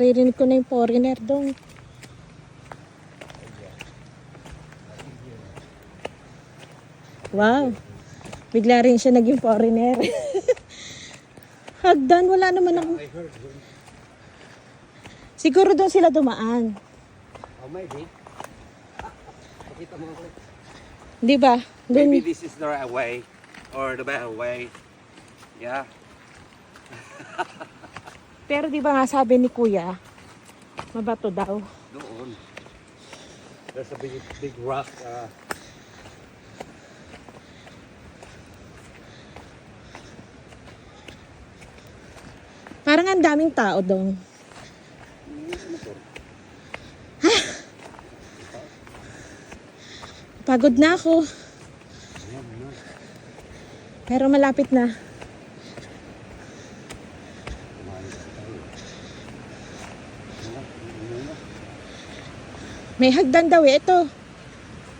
Ririnig ko na yung foreigner dong. Wow. Bigla rin siya naging foreigner. Hagdan, wala naman ako. Siguro doon sila dumaan. Oh, maybe. Pakita mo ako. Di ba? Maybe this is the right way or the better way. Yeah. Pero di ba nga sabi ni Kuya, mabato daw. Doon. There's a big rock. Parang ang daming tao doon. Pagod na ako. Pero malapit na. May hagdan daw eh. Ito.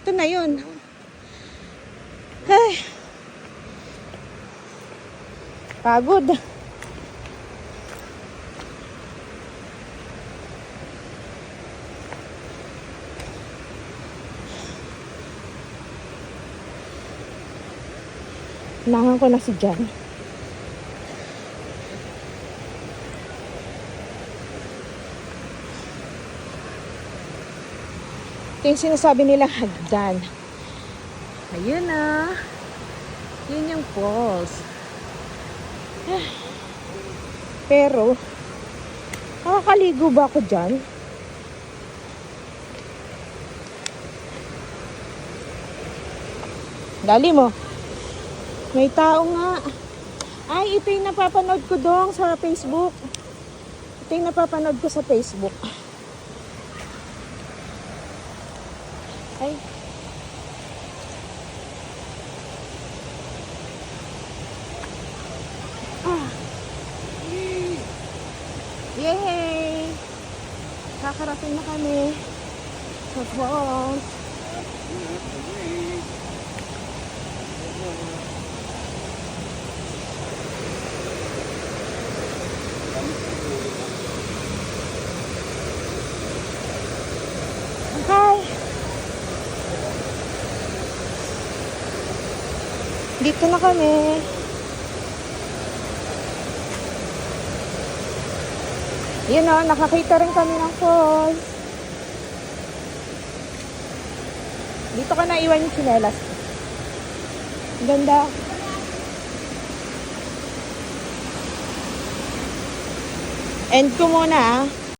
Ito na yun. Ay. Pagod. Nangan ko na si Jan. Ito yung sinasabi nila hagdan. Ayun na. Yun yung falls. Pero, nakakaligo ba ako dyan? Dali mo. May tao nga. Ay, ito yung napapanood ko dong sa Facebook. Ito yung napapanood ko sa Facebook. Ay. Ah. Yay! Kakarating na kami sa falls. Hi! Dito na kami. Yun o, nakakita rin kami ng falls. Dito ka na iwan yung tsinelas. Ganda. End ko muna ah.